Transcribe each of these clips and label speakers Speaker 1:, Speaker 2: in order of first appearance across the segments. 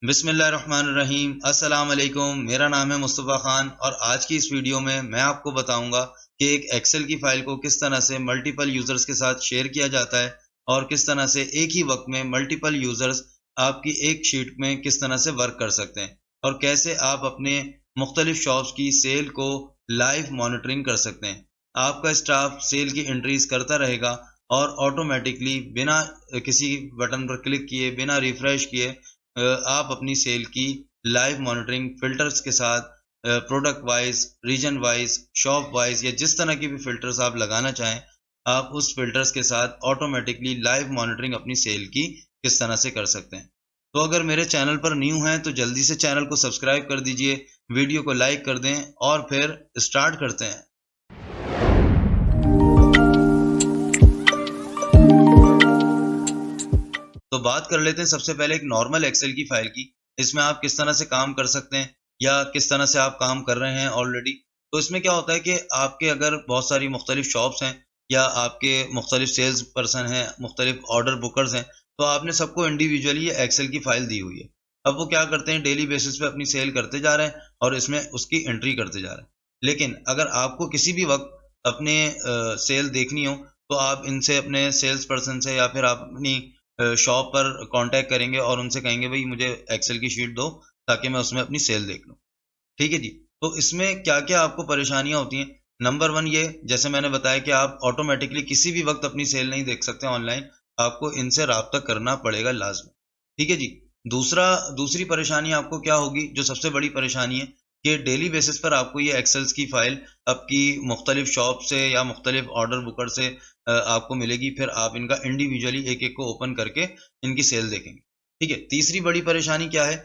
Speaker 1: बिस्मिल्लाहिर्रहमानिर्रहीम। अस्सलाम वालेकुम। मेरा नाम है मुस्तफ़ा ख़ान और आज की इस वीडियो में मैं आपको बताऊंगा कि एक एक्सेल की फ़ाइल को किस तरह से मल्टीपल यूज़र्स के साथ शेयर किया जाता है और किस तरह से एक ही वक्त में मल्टीपल यूज़र्स आपकी एक शीट में किस तरह से वर्क कर सकते हैं और कैसे आप अपने मुख्तलिफ शॉप्स की सेल को लाइव मॉनिटरिंग कर सकते हैं। आपका स्टाफ सेल की एंट्रीज करता रहेगा और ऑटोमेटिकली बिना किसी बटन पर क्लिक किए, बिना रिफ्रेश किए आप अपनी सेल की लाइव मॉनिटरिंग फ़िल्टर्स के साथ product wise, region wise, shop wise या जिस तरह की भी फ़िल्टर्स आप लगाना चाहें, आप उस फ़िल्टर्स के साथ ऑटोमैटिकली लाइव मॉनिटरिंग अपनी सेल की किस तरह से कर सकते हैं। तो अगर मेरे चैनल पर न्यू हैं, तो जल्दी से चैनल को सब्सक्राइब कर दीजिए, वीडियो को लाइक कर दें और फिर स्टार्ट करते हैं। तो बात कर लेते हैं सबसे पहले एक नॉर्मल एक्सेल की फ़ाइल की। इसमें आप किस तरह से काम कर सकते हैं या किस तरह से आप काम कर रहे हैं ऑलरेडी। तो इसमें क्या होता है कि आपके अगर बहुत सारी मुख्तलिफ़ शॉप्स हैं या आपके मुख्तलिफ़ सेल्स पर्सन हैं, मुख्तलिफ़ ऑर्डर बुकर्स हैं, तो आपने सबको इंडिविजुअली ये एक्सेल की फ़ाइल दी हुई है। अब वो क्या करते हैं, डेली बेसिस पे अपनी सेल करते जा रहे हैं और इसमें उसकी एंट्री करते जा रहे हैं। लेकिन अगर आपको किसी भी वक़्त अपने सेल देखनी हो, तो आप इनसे अपने सेल्स पर्सन से या फिर आप अपनी शॉप पर कॉन्टैक्ट करेंगे और उनसे कहेंगे भई मुझे एक्सेल की शीट दो ताकि मैं उसमें अपनी सेल देख लूँ। ठीक है जी। तो इसमें क्या-क्या आपको परेशानियाँ होती हैं? नंबर 1 ये जैसे मैंने बताया कि आप ऑटोमैटिकली किसी भी वक़्त अपनी सेल नहीं देख सकते ऑनलाइन, आपको इनसे राब्ता करना पड़ेगा लाज़मी। ठीक है जी। दूसरी परेशानी आपको क्या होगी, जो सबसे बड़ी परेशानी है कि डेली बेसिस पर आपको ये एक्सेल्स की फ़ाइल आपकी मुख्तलिफ़ शॉप से या मुख्तलिफ़ ऑर्डर बुकर से आपको मिलेगी, फिर आप इनका इंडिविजुअली एक-एक को ओपन करके इनकी सेल देखेंगे। ठीक है? तीसरी बड़ी परेशानी क्या है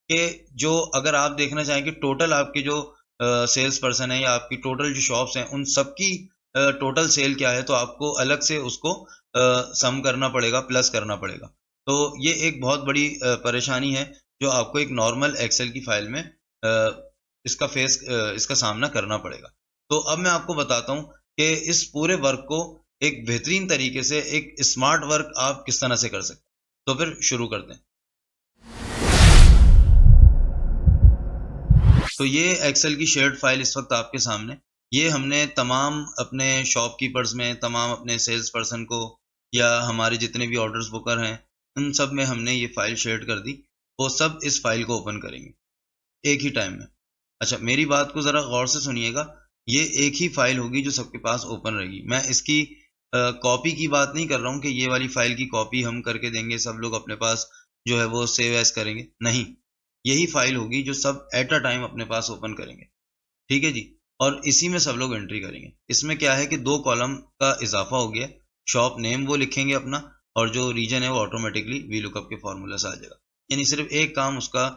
Speaker 1: कि जो अगर आप देखना चाहें कि टोटल आपके जो सेल्स पर्सन है या आपकी टोटल जो शॉप्स हैं, उन सबकी टोटल सेल क्या है, तो आपको अलग से उसको सम करना पड़ेगा, प्लस करना पड़ेगा। तो ये एक बहुत बड़ी परेशानी है, जो आपको एक नॉर्मल एक्सेल की फ़ाइल में इसका सामना करना पड़ेगा। तो अब मैं आपको बताता हूँ कि इस पूरे वर्क को एक बेहतरीन तरीके से, एक स्मार्ट वर्क आप किस तरह से कर सकते हैं। तो फिर शुरू करते हैं। तो ये एक्सेल की शेयर्ड फाइल इस वक्त आपके सामने, ये हमने तमाम अपने शॉपकीपर्स में, तमाम अपने सेल्स पर्सन को या हमारे जितने भी ऑर्डर्स बुकर हैं, उन सब में हमने ये फाइल शेयर कर दी। वो सब इस फाइल को ओपन करेंगे एक ही टाइम में। अच्छा, मेरी बात को ज़रा गौर से सुनिएगा, ये एक ही फाइल होगी जो सबके पास ओपन रहेगी। मैं इसकी कॉपी की बात नहीं कर रहा हूँ कि ये वाली फाइल की कॉपी हम करके देंगे, सब लोग अपने पास जो है वो सेव एज़ करेंगे, नहीं। यही फाइल होगी जो सब एट अ टाइम अपने पास ओपन करेंगे। ठीक है जी? और इसी में सब लोग एंट्री करेंगे। इसमें क्या है कि 2 कॉलम का इज़ाफ़ा हो गया। शॉप नेम वो लिखेंगे अपना और जो रीजन है वो ऑटोमैटिकली वीलुकअप के फ़ॉर्मूला से आ जाएगा। यानी सिर्फ़ एक काम उसका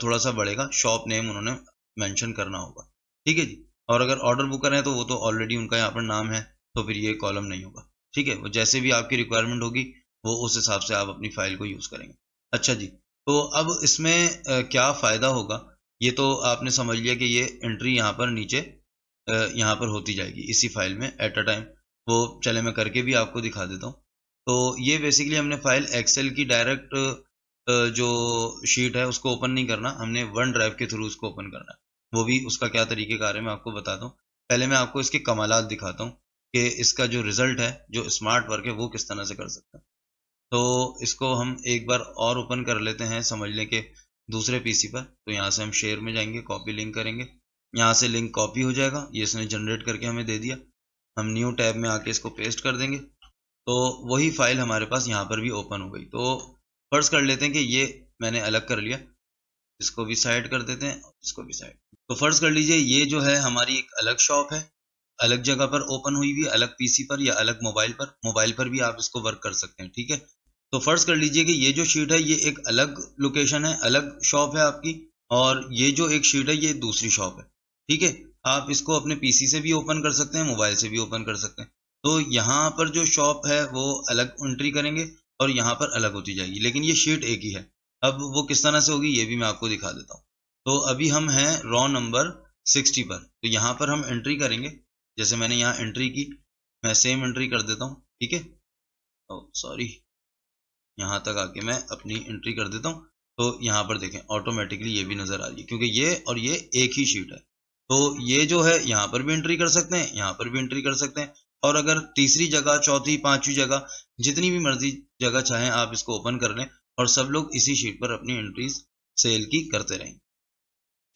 Speaker 1: थोड़ा-सा बढ़ेगा, शॉप नेम उन्होंने मेंशन करना होगा। ठीक है जी? और अगर ऑर्डर बुकर है तो वो तो ऑलरेडी उनका यहाँ पर नाम है, तो फिर ये कॉलम नहीं होगा। ठीक है? वो जैसे भी आपकी रिक्वायरमेंट होगी, वो उस हिसाब से आप अपनी फ़ाइल को यूज़ करेंगे। अच्छा जी, तो अब इसमें क्या फ़ायदा होगा, ये तो आपने समझ लिया कि ये एंट्री यहाँ पर नीचे यहाँ पर होती जाएगी इसी फ़ाइल में एट अ टाइम। वो चलें मैं करके भी आपको दिखा देता हूँ। तो ये बेसिकली हमने फ़ाइल एक्सेल की डायरेक्ट जो शीट है उसको ओपन नहीं करना, हमने वन ड्राइव के थ्रू उसको ओपन करना है। वो भी उसका क्या तरीक़ेकार है मैं आपको बताता हूँ। पहले मैं आपको इसके कमालात दिखाता हूँ कि इसका जो रिज़ल्ट है, जो स्मार्ट वर्क है वो किस तरह से कर सकते हैं। तो इसको हम एक बार और ओपन कर लेते हैं, समझ लें कि दूसरे पीसी पर। तो यहाँ से हम शेयर में जाएँगे, कॉपी लिंक करेंगे। यहाँ से लिंक कॉपी हो जाएगा, ये इसने जनरेट करके हमें दे दिया। हम न्यू टैब में आके इसको पेस्ट कर देंगे। तो वही फ़ाइल हमारे पास यहाँ पर भी ओपन हो गई। तो फ़र्ज़ कर लेते हैं कि ये मैंने अलग कर लिया। इसको भी साइड कर देते हैं, इसको भी साइड। तो फ़र्ज़ कर लीजिए ये जो है हमारी एक अलग शॉप है, अलग जगह पर ओपन हुई हुई है, अलग पीसी पर या अलग मोबाइल पर भी आप इसको वर्क कर सकते हैं, ठीक है? तो फ़र्ज़ कर लीजिए कि ये जो शीट है ये एक अलग लोकेशन है, अलग शॉप है आपकी और ये जो एक शीट है ये दूसरी शॉप है, ठीक है? आप इसको अपने पीसी से भी ओपन कर सकते हैं, मोबाइल से भी ओपन कर सकते हैं। तो यहाँ पर जो शॉप है वो अलग एंट्री करेंगे और यहाँ पर अलग होती जाएगी, लेकिन ये शीट एक ही है। अब वो किस तरह से होगी ये भी मैं आपको दिखा देता हूँ। तो अभी हम हैं रॉ नंबर 60 पर, तो यहाँ पर हम एंट्री करेंगे। जैसे मैंने यहाँ एंट्री की, मैं सेम एंट्री कर देता हूँ, ठीक है? ओह! सॉरी, यहाँ तक आके मैं अपनी एंट्री कर देता हूँ। तो यहाँ पर देखें ऑटोमेटिकली ये भी नज़र आ रही है, क्योंकि ये और ये एक ही शीट है। तो ये जो है यहाँ पर भी एंट्री कर सकते हैं, यहाँ पर भी एंट्री कर सकते हैं, और अगर तीसरी जगह, चौथी, पांचवी जगह, जितनी भी मर्जी जगह चाहें आप इसको ओपन कर लें और सब लोग इसी शीट पर अपनी एंट्रीज सेल की करते रहेंगे।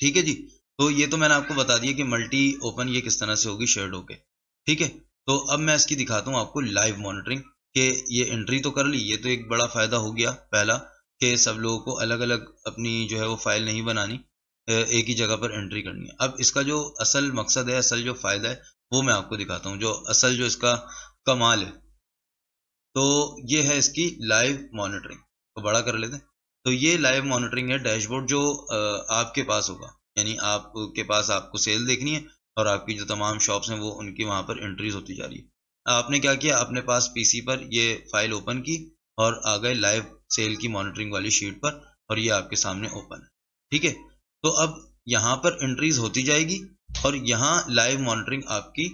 Speaker 1: ठीक है जी। तो ये तो मैंने आपको बता दिया कि मल्टी ओपन ये किस तरह से होगी शेयर्ड होके। ठीक है। तो अब मैं इसकी दिखाता हूँ आपको लाइव मॉनिटरिंग, कि ये एंट्री तो कर ली, ये तो एक बड़ा फ़ायदा हो गया पहला, कि सब लोगों को अलग-अलग अपनी जो है वो फ़ाइल नहीं बनानी, एक ही जगह पर एंट्री करनी है। अब इसका जो असल मकसद है, असल जो फ़ायदा है, वो मैं आपको दिखाता हूँ, जो असल जो इसका कमाल है। तो ये है इसकी लाइव मॉनिटरिंग, तो बड़ा कर लेते हैं। तो ये लाइव मॉनिटरिंग है डैशबोर्ड, जो आपके पास होगा, यानी आपके पास आपको सेल देखनी है और आपकी जो तमाम शॉप्स हैं वो उनकी वहाँ पर एंट्रीज होती जा रही है। आपने क्या किया, अपने पास पीसी पर ये फाइल ओपन की और आ गए लाइव सेल की मॉनिटरिंग वाली शीट पर, और ये आपके सामने ओपन है। ठीक है। तो अब यहाँ पर एंट्रीज होती जाएगी और यहाँ लाइव मॉनिटरिंग आपकी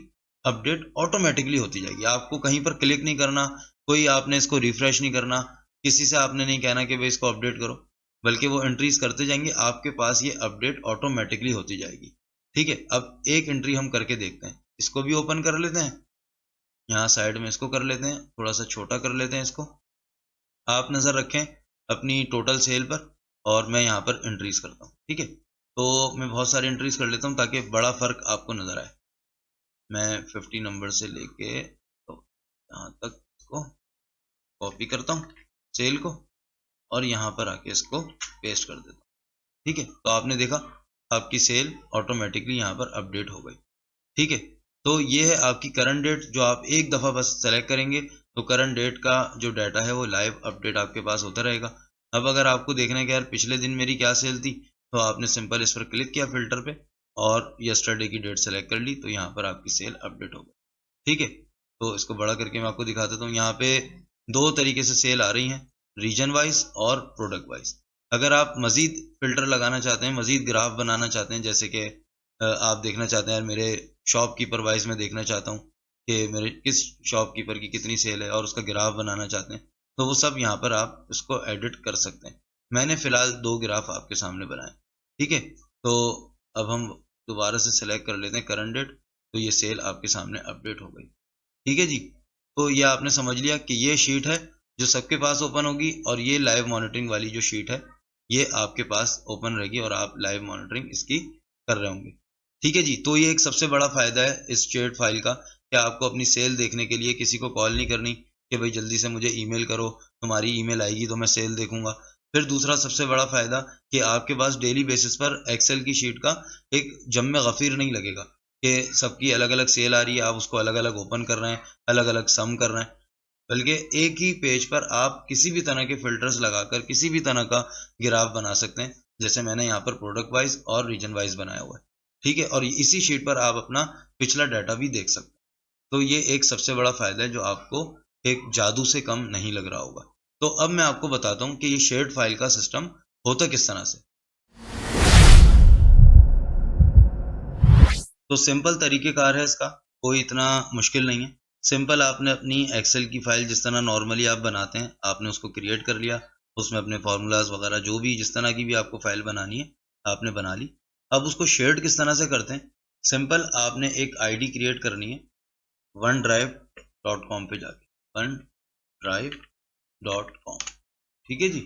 Speaker 1: अपडेट ऑटोमेटिकली होती जाएगी। आपको कहीं पर क्लिक नहीं करना, कोई आपने इसको रिफ्रेश नहीं करना, किसी से आपने नहीं कहना कि भाई इसको अपडेट करो, बल्कि वो एंट्रीज करते जाएंगे, आपके पास ये अपडेट ऑटोमेटिकली होती जाएगी। ठीक है। अब एक एंट्री हम करके देखते हैं, इसको भी ओपन कर लेते हैं, यहाँ साइड में इसको कर लेते हैं, थोड़ा सा छोटा कर लेते हैं इसको। आप नज़र रखें अपनी टोटल सेल पर, और मैं यहाँ पर एंट्रीज करता हूँ। ठीक है। तो मैं बहुत सारी एंट्रीज कर लेता हूँ ताकि बड़ा फ़र्क आपको नज़र आए। मैं 50 नंबर से लेके तो यहाँ तक इसको कॉपी करता हूँ सेल को, और यहाँ पर आके इसको पेस्ट कर देता हूँ। ठीक है। तो आपने देखा आपकी सेल ऑटोमेटिकली यहाँ पर अपडेट हो गई। ठीक है। तो ये है आपकी करंट डेट, जो आप एक दफ़ा बस सेलेक्ट करेंगे तो करंट डेट का जो डाटा है वो लाइव अपडेट आपके पास होता रहेगा। अब अगर आपको देखना है कि यार पिछले दिन मेरी क्या सेल थी, तो आपने सिंपल इस पर क्लिक किया फ़िल्टर पे और यस्टरडे की डेट सेलेक्ट कर ली, तो यहाँ पर आपकी सेल अपडेट हो गई। ठीक है। तो इसको बड़ा करके मैं आपको दिखा देता हूँ। यहाँ पे 2 तरीके से सेल आ रही हैं, रीजन वाइज़ और प्रोडक्ट वाइज़। अगर आप मज़ीद फ़िल्टर लगाना चाहते हैं, मज़ीद ग्राफ बनाना चाहते हैं, जैसे कि आप देखना चाहते हैं यार मेरे शॉपकीपर वाइज़ मैं देखना चाहता हूँ कि मेरे किस शॉपकीपर की कितनी सेल है, और उसका ग्राफ बनाना चाहते हैं, तो वो सब यहाँ पर आप इसको एडिट कर सकते हैं। मैंने फ़िलहाल 2 ग्राफ आपके सामने बनाए। ठीक है। तो अब हम दोबारा से सेलेक्ट कर लेते हैं करंट डेट, तो ये सेल आपके सामने अपडेट हो गई। ठीक है जी। तो ये आपने समझ लिया कि ये शीट है जो सबके पास ओपन होगी, और ये लाइव मॉनिटरिंग वाली जो शीट है ये आपके पास ओपन रहेगी और आप लाइव मॉनिटरिंग इसकी कर रहे होंगे। ठीक है जी। तो ये एक सबसे बड़ा फ़ायदा है इस शेयर्ड फाइल का, कि आपको अपनी सेल देखने के लिए किसी को कॉल नहीं करनी कि भाई जल्दी से मुझे ईमेल करो, तुम्हारी ईमेल आएगी तो मैं सेल देखूँगा। फिर दूसरा सबसे बड़ा फ़ायदा कि आपके पास डेली बेसिस पर एक्सेल की शीट का एक जम गफ़ीर नहीं लगेगा, कि सबकी अलग-अलग सेल आ रही है, आप उसको अलग-अलग ओपन कर रहे हैं, अलग-अलग सम कर रहे हैं। बल्कि एक ही पेज पर आप किसी भी तरह के फ़िल्टर्स लगाकर किसी भी तरह का ग्राफ बना सकते हैं। जैसे मैंने यहाँ पर प्रोडक्ट वाइज़ और रीजन वाइज़ बनाया हुआ है। ठीक है। और इसी शीट पर आप अपना पिछला डाटा भी देख सकते हैं। तो ये एक सबसे बड़ा फ़ायदा है जो आपको एक जादू से कम नहीं लग रहा होगा। तो अब मैं आपको बताता हूँ कि ये शेयर्ड फ़ाइल का सिस्टम होता किस तरह से। तो सिंपल तरीक़ेकार है इसका, कोई इतना मुश्किल नहीं है। सिंपल आपने अपनी एक्सेल की फ़ाइल जिस तरह नॉर्मली आप बनाते हैं, आपने उसको क्रिएट कर लिया, उसमें अपने फ़ॉर्मूलाज़ वग़ैरह जो भी जिस तरह की भी आपको फ़ाइल बनानी है, आपने बना ली। अब उसको शेयर्ड किस तरह से करते हैं, सिंपल आपने एक आईडी क्रिएट करनी है OneDrive.com पे जाके, OneDrive.com। ठीक है जी।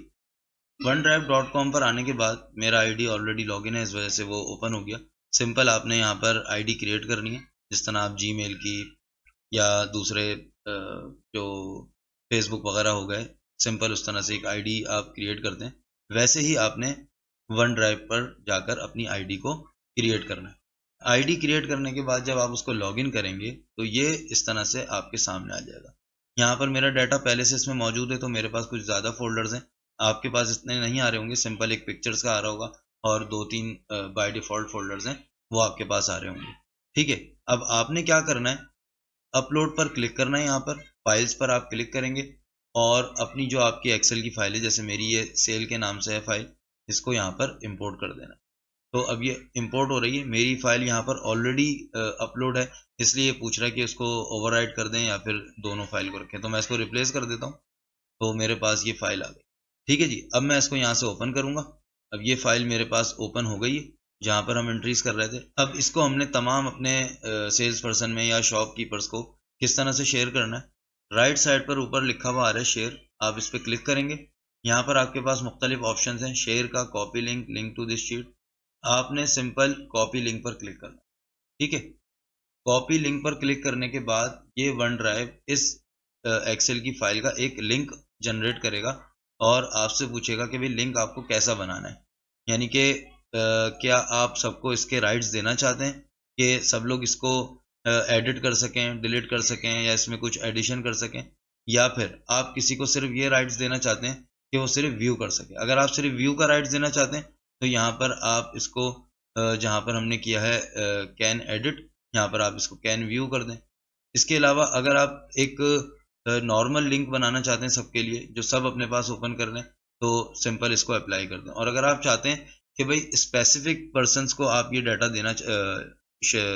Speaker 1: OneDrive.com पर आने के बाद मेरा आईडी ऑलरेडी लॉगिन है, इस वजह से वो ओपन हो गया। सिंपल आपने यहाँ पर आईडी क्रिएट करनी है, जिस तरह आप जीमेल की या दूसरे जो फेसबुक वगैरह हो गए, सिंपल उस तरह से एक आईडी आप क्रिएट करते हैं। वैसे ही आपने वन ड्राइव पर जाकर अपनी आईडी को क्रिएट करना है। आईडी क्रिएट करने के बाद जब आप उसको लॉगिन करेंगे तो ये इस तरह से आपके सामने आ जाएगा। यहाँ पर मेरा डाटा पहले से इसमें मौजूद है, तो मेरे पास कुछ ज़्यादा फ़ोल्डर्स हैं। आपके पास इतने नहीं आ रहे होंगे, सिंपल एक पिक्चर्स का आ रहा होगा और 2-3 बाय डिफ़ॉल्ट फ़ोल्डर्स हैं, वो आपके पास आ रहे होंगे। ठीक है। अब आपने क्या करना है, अपलोड पर क्लिक करना है, यहाँ पर फाइल्स पर आप क्लिक करेंगे और अपनी जो आपकी एक्सेल की फ़ाइल है, जैसे मेरी ये सेल के नाम से है फ़ाइल, इसको यहाँ पर इंपोर्ट कर देना। तो अब ये इंपोर्ट हो रही है, मेरी फ़ाइल यहाँ पर ऑलरेडी अपलोड है, इसलिए ये पूछ रहा है कि इसको ओवरराइट कर दें या फिर दोनों फ़ाइल को रखें। तो मैं इसको रिप्लेस कर देता हूँ, तो मेरे पास ये फ़ाइल आ गई। ठीक है जी। अब मैं इसको यहाँ से ओपन करूँगा। अब ये फ़ाइल मेरे पास ओपन हो गई है, जहाँ पर हम एंट्रीज़ कर रहे थे। अब इसको हमने तमाम अपने सेल्स पर्सन में या शॉपकीपर्स को किस तरह से शेयर करना है। राइट साइड पर ऊपर लिखा हुआ आ रहा है शेयर, आप इस पे क्लिक करेंगे। यहाँ पर आपके पास मुख्तलिफ ऑप्शंस हैं, शेयर का, copy link, link to this sheet. आपने सिंपल कॉपी लिंक पर क्लिक करना है, ठीक है? कॉपी लिंक पर क्लिक करने के बाद ये वन ड्राइव इस एक्सेल की फ़ाइल का एक लिंक जनरेट करेगा और आपसे पूछेगा कि भाई लिंक आपको कैसा बनाना है। यानी कि क्या आप सबको इसके राइट्स देना चाहते हैं कि सब लोग इसको एडिट कर सकें, डिलीट कर सकें या इसमें कुछ एडिशन कर सकें, या फिर आप किसी को सिर्फ़ ये राइट्स देना चाहते हैं कि वो सिर्फ़ व्यू कर सके। अगर आप सिर्फ़ व्यू का राइट्स देना चाहते हैं, तो यहाँ पर आप इसको जहाँ पर हमने किया है कैन एडिट, यहाँ पर आप इसको कैन व्यू कर दें। इसके अलावा अगर आप एक नॉर्मल लिंक बनाना चाहते हैं सबके लिए, जो सब अपने पास ओपन कर लें, तो सिंपल इसको अप्लाई कर दें। और अगर आप चाहते हैं कि भाई स्पेसिफिक पर्सन्स को आप ये डाटा देना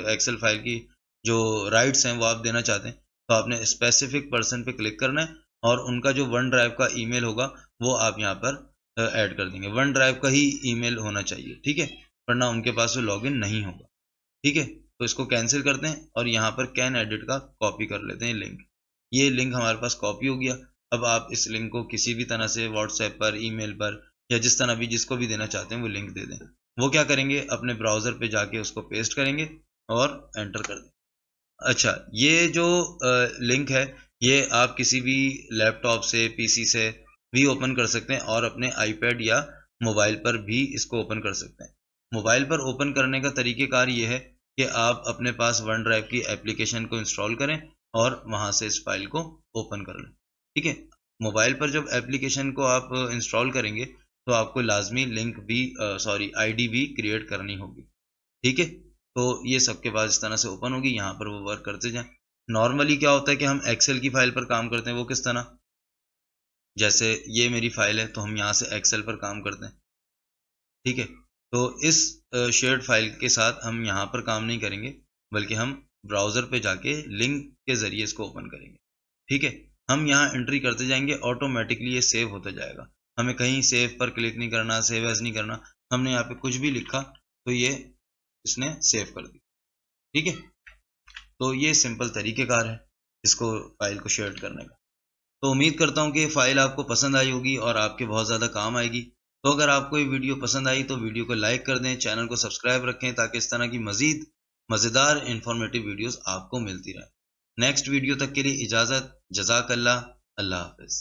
Speaker 1: एक्सेल फाइल की जो राइट्स हैं वो आप देना चाहते हैं, तो आपने स्पेसिफिक पर्सन पे क्लिक करना है और उनका जो वन ड्राइव का ईमेल होगा वो आप यहाँ पर ऐड कर देंगे। वन ड्राइव का ही ईमेल होना चाहिए, ठीक है? वरना उनके पास वो लॉगिन नहीं होगा, ठीक है? तो इसको कैंसिल करते हैं और यहाँ पर कैन एडिट का कॉपी कर लेते हैं लिंक। ये लिंक हमारे पास कॉपी हो गया। अब आप इस लिंक को किसी भी तरह से व्हाट्सएप पर, ईमेल पर या जिस तरह भी जिसको भी देना चाहते हैं वो लिंक दे दें। वो क्या करेंगे, अपने ब्राउज़र पे जाके उसको पेस्ट करेंगे और एंटर कर दें। अच्छा, ये जो लिंक है, ये आप किसी भी लैपटॉप से, पीसी से भी ओपन कर सकते हैं और अपने आईपैड या मोबाइल पर भी इसको ओपन कर सकते हैं। मोबाइल पर ओपन करने का तरीक़ेकार ये है कि आप अपने पास वन ड्राइव की एप्लीकेशन को इंस्टॉल करें और वहाँ से इस फ़ाइल को ओपन कर लें, ठीक है? मोबाइल पर जब एप्लीकेशन को आप इंस्टॉल करेंगे, तो आपको लाज़मी लिंक भी आईडी भी क्रिएट करनी होगी। ठीक है? तो ये सबके पास इस तरह से ओपन होगी, यहाँ पर वो वर्क करते जाएँ। नॉर्मली क्या होता है कि हम एक्सेल की फ़ाइल पर काम करते हैं, वो किस तरह? जैसे ये मेरी फ़ाइल है, तो हम यहाँ से एक्सेल पर काम करते हैं, ठीक है? तो इस शेयर्ड फ़ाइल के साथ हम यहाँ पर काम नहीं करेंगे, बल्कि हम ब्राउज़र पे जाके लिंक के ज़रिए इसको ओपन करेंगे, ठीक है? हम यहाँ एंट्री करते जाएँगे, ऑटोमैटिकली ये सेव होता जाएगा। हमें कहीं सेव पर क्लिक नहीं करना, सेव एज़ नहीं करना। हमने यहाँ पे कुछ भी लिखा, तो ये इसने सेव कर दी, ठीक है? तो ये सिंपल तरीक़ेकार है इसको फ़ाइल को शेयर करने का। तो उम्मीद करता हूँ कि ये फ़ाइल आपको पसंद आई होगी और आपके बहुत ज़्यादा काम आएगी। तो अगर आपको ये वीडियो पसंद आई तो वीडियो को लाइक कर दें, चैनल को सब्सक्राइब रखें ताकि इस तरह की मज़ीद मज़ेदार इन्फॉर्मेटिव वीडियोज़ आपको मिलती रहें। नेक्स्ट वीडियो तक के लिए इजाज़त, जज़ाकल्लाह, अल्लाह हाफ़िज़।